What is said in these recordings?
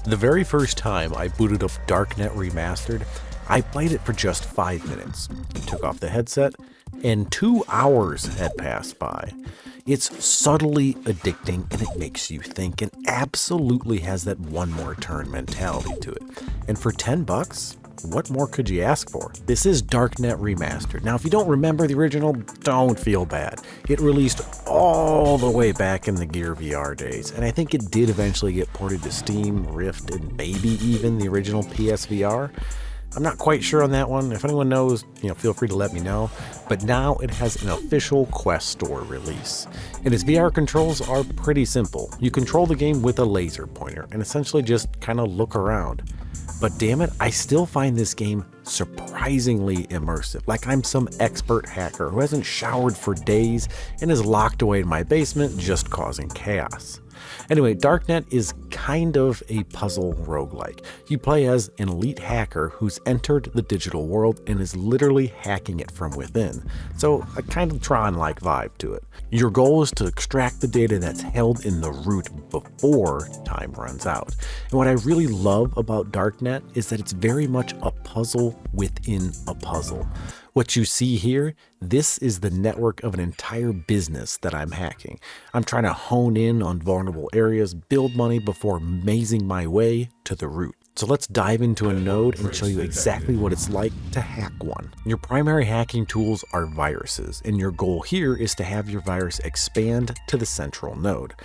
The very first time I booted up DARKNET Remastered, I played it for just 5 minutes, took off the headset, and 2 hours had passed by. It's subtly addicting and it makes you think and absolutely has that one more turn mentality to it. And for $10, what more could you ask for? This is DARKNET Remastered. Now, if you don't remember the original, don't feel bad. It released all the way back in the Gear VR days, and I think it did eventually get ported to Steam, Rift, and maybe even the original PSVR. I'm not quite sure on that one. If anyone knows, feel free to let me know. But now it has an official Quest Store release. And its VR controls are pretty simple. You control the game with a laser pointer and essentially just kind of look around. But damn it, I still find this game surprisingly immersive, like I'm some expert hacker who hasn't showered for days and is locked away in my basement just causing chaos. Anyway, DARKNET is kind of a puzzle roguelike. You play as an elite hacker who's entered the digital world and is literally hacking it from within. So a kind of Tron-like vibe to it. Your goal is to extract the data that's held in the root before time runs out. And what I really love about DARKNET is that it's very much a puzzle within a puzzle. What you see here, this is the network of an entire business that I'm hacking. I'm trying to hone in on vulnerable areas, build money before mazing my way to the root. So let's dive into a node and show you exactly what it's like to hack one. Your primary hacking tools are viruses, and your goal here is to have your virus expand to the central node.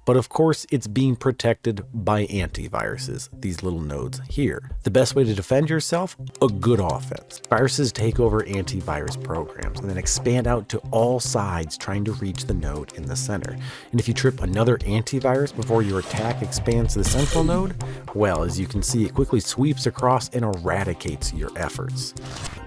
But of course, it's being protected by antiviruses, these little nodes here. The best way to defend yourself? A good offense. Viruses take over antivirus programs and then expand out to all sides trying to reach the node in the center. And if you trip another antivirus before your attack expands to the central node, well, as you can see, it quickly sweeps across and eradicates your efforts.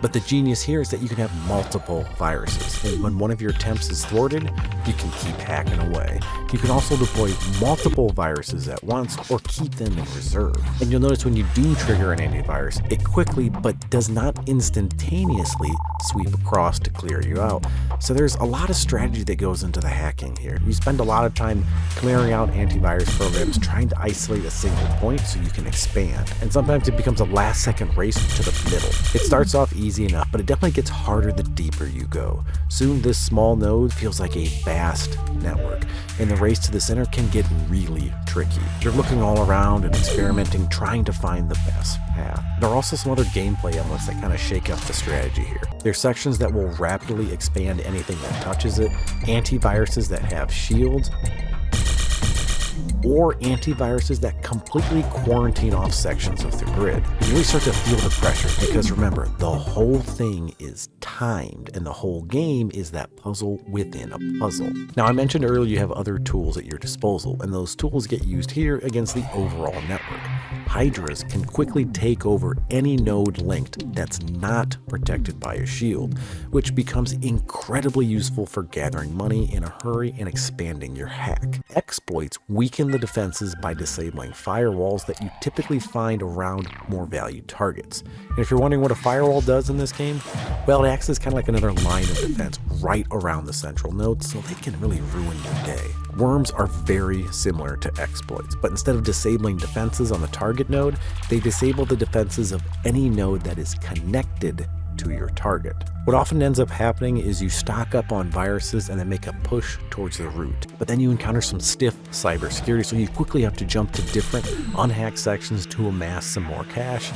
But the genius here is that you can have multiple viruses, and when one of your attempts is thwarted, you can keep hacking away. You can also deploy multiple viruses at once or keep them in reserve. And you'll notice when you do trigger an antivirus, it quickly but does not instantaneously sweep across to clear you out. So there's a lot of strategy that goes into the hacking here. You spend a lot of time clearing out antivirus programs, trying to isolate a single point so you can expand. And sometimes it becomes a last second race to the middle. It starts off easy enough, but it definitely gets harder the deeper you go. Soon this small node feels like a vast network, and the race to the center can get really tricky. You're looking all around and experimenting, trying to find the best path. There are also some other gameplay elements that kind of shake up the strategy here. There's sections that will rapidly expand anything that touches it, antiviruses that have shields, or antiviruses that completely quarantine off sections of the grid. You really start to feel the pressure because remember, the whole thing is timed and the whole game is that puzzle within a puzzle. Now, I mentioned earlier you have other tools at your disposal, and those tools get used here against the overall network. Hydras can quickly take over any node linked that's not protected by a shield, which becomes incredibly useful for gathering money in a hurry and expanding your hack. Exploits weaken the defenses by disabling firewalls that you typically find around more valued targets. And if you're wondering what a firewall does in this game, well, it acts as kind of like another line of defense right around the central node, so they can really ruin your day. Worms are very similar to exploits, but instead of disabling defenses on the target node, they disable the defenses of any node that is connected to your target. What often ends up happening is you stock up on viruses and then make a push towards the root, but then you encounter some stiff cybersecurity, so you quickly have to jump to different unhacked sections to amass some more cash,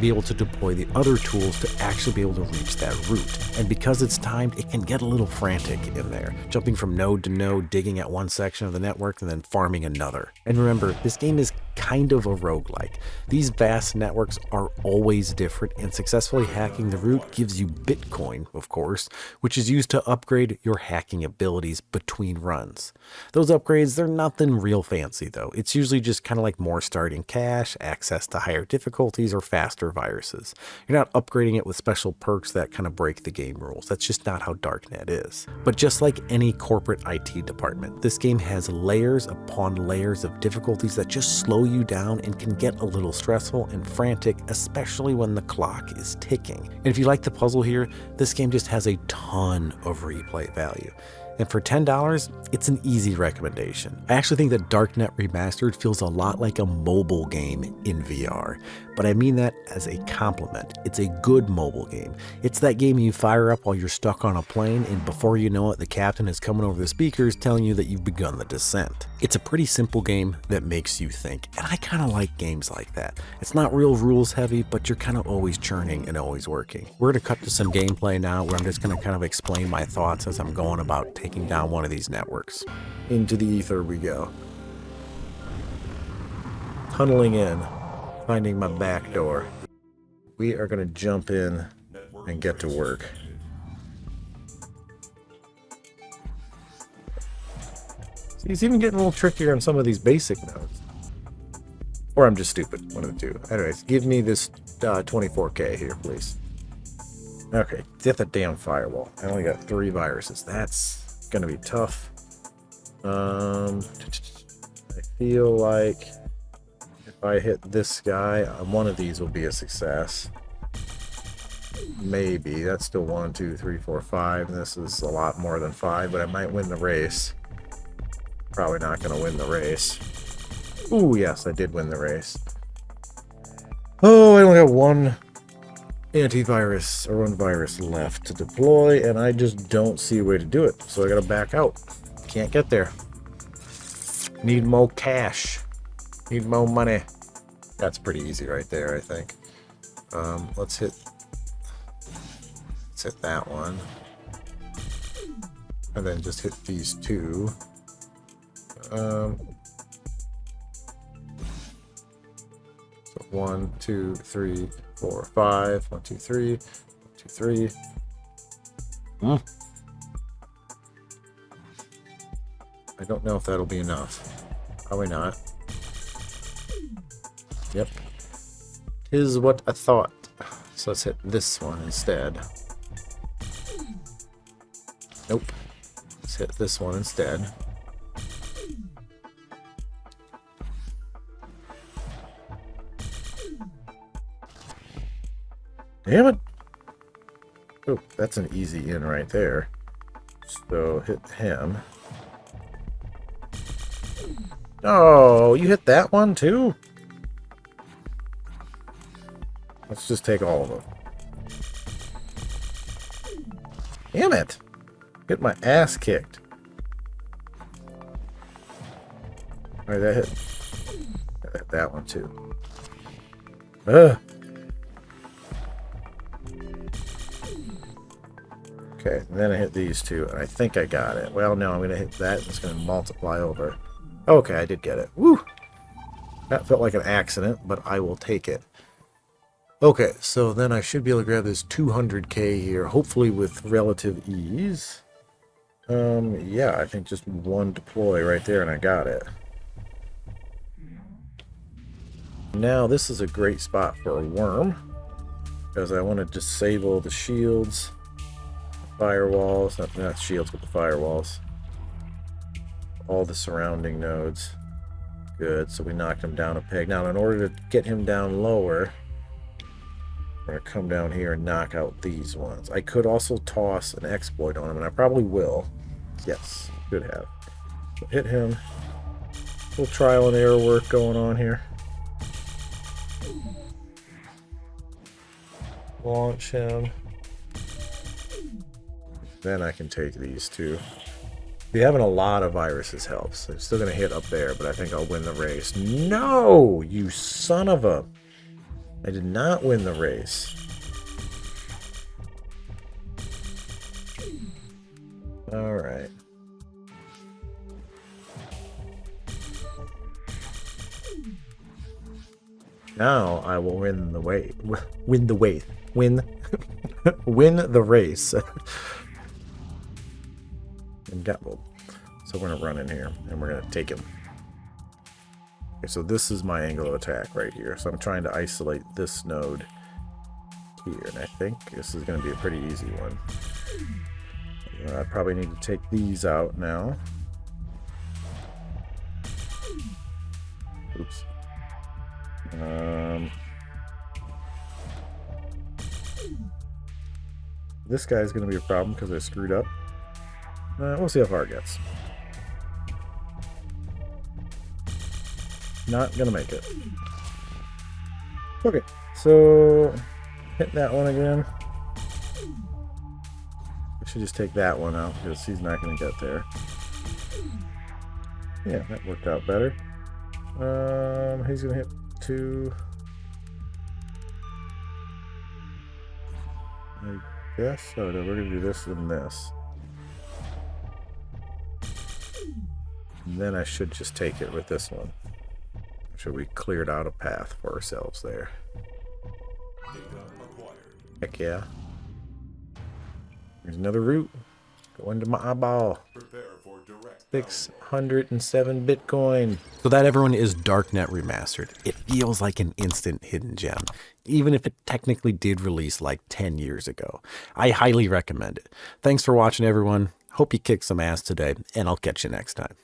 be able to deploy the other tools to actually be able to reach that root. And because it's timed, it can get a little frantic in there, jumping from node to node, digging at one section of the network and then farming another. And remember, this game is kind of a roguelike. These vast networks are always different, and successfully hacking the root gives you Bitcoin, of course, which is used to upgrade your hacking abilities between runs. Those upgrades, they're nothing real fancy though. It's usually just kind of like more starting cash, access to higher difficulties, or faster viruses. You're not upgrading it with special perks that kind of break the game rules. That's just not how DARKNET is. But just like any corporate IT department, this game has layers upon layers of difficulties that just slow you down and can get a little stressful and frantic, especially when the clock is ticking. And if you like the puzzle here, this game just has a ton of replay value. And for $10, it's an easy recommendation. I actually think that DARKNET Remastered feels a lot like a mobile game in VR, but I mean that as a compliment. It's a good mobile game. It's that game you fire up while you're stuck on a plane, and before you know it, the captain is coming over the speakers telling you that you've begun the descent. It's a pretty simple game that makes you think, and I kind of like games like that. It's not real rules heavy, but you're kind of always churning and always working. We're going to cut to some gameplay now where I'm just going to kind of explain my thoughts as I'm going about taking down one of these networks. Into the ether we go. Tunneling in, finding my back door. We are going to jump in and get to work. See, it's even getting a little trickier on some of these basic nodes. Or I'm just stupid, one of the two. Anyways, give me this 24K here, please. Okay, get the damn firewall. I only got 3 viruses. That's gonna be tough. I feel like if I hit this guy, one of these will be a success. Maybe. That's still 1, 2, 3, 4, 5. And this is a lot more than 5, but I might win the race. Probably not gonna win the race. Ooh, yes, I did win the race. Oh, I only got 1 antivirus or 1 virus left to deploy, and I just don't see a way to do it. So I gotta back out. Can't get there. Need more cash. Need more money. That's pretty easy right there, I think. Let's hit that one. And then just hit these 2. So 1, 2, 3, 4, 5. 1, 2, 3. 1, 2, 3. I don't know if that'll be enough. Probably not. Yep. Is what I thought. So let's hit this one instead. Nope. Let's hit this one instead. Damn it! Oh, that's an easy in right there. So hit him. Oh, you hit that one too? Let's just take all of them. Damn it! Get my ass kicked. Alright, that hit that one too. Ugh. Okay, and then I hit these 2, and I think I got it. Well, no, I'm going to hit that, and it's going to multiply over. Okay, I did get it. Woo! That felt like an accident, but I will take it. Okay, so then I should be able to grab this 200K here, hopefully with relative ease. Yeah, I think just 1 deploy right there, and I got it. Now, this is a great spot for a worm, because I want to disable the shields. Firewalls, not shields, but the firewalls. All the surrounding nodes. Good, so we knocked him down a peg. Now, in order to get him down lower, we're going to come down here and knock out these ones. I could also toss an exploit on him, and I probably will. Yes, could have. So hit him. A little trial and error work going on here. Launch him. Then I can take these 2. Having a lot of viruses helps. I'm still going to hit up there, but I think I'll win the race. No! You son of a... I did not win the race. Alright. Now I will win the way. Win the way. Win. Win the race. And so we're gonna run in here and we're gonna take him. Okay, so this is my angle of attack right here. So I'm trying to isolate this node here, and I think this is gonna be a pretty easy one. I probably need to take these out now. Oops. This guy's gonna be a problem because I screwed up. We'll see how far it gets. Not gonna make it. Okay, so hit that one again. I should just take that one out because he's not gonna get there. Yeah, that worked out better. He's gonna hit 2. I guess so. No, we're gonna do this and this. And then I should just take it with this one. So we cleared out a path for ourselves there. Heck yeah. There's another route. Going to my eyeball. 607 Bitcoin. So that, everyone, is DARKNET Remastered. It feels like an instant hidden gem, even if it technically did release like 10 years ago. I highly recommend it. Thanks for watching, everyone. Hope you kicked some ass today, and I'll catch you next time.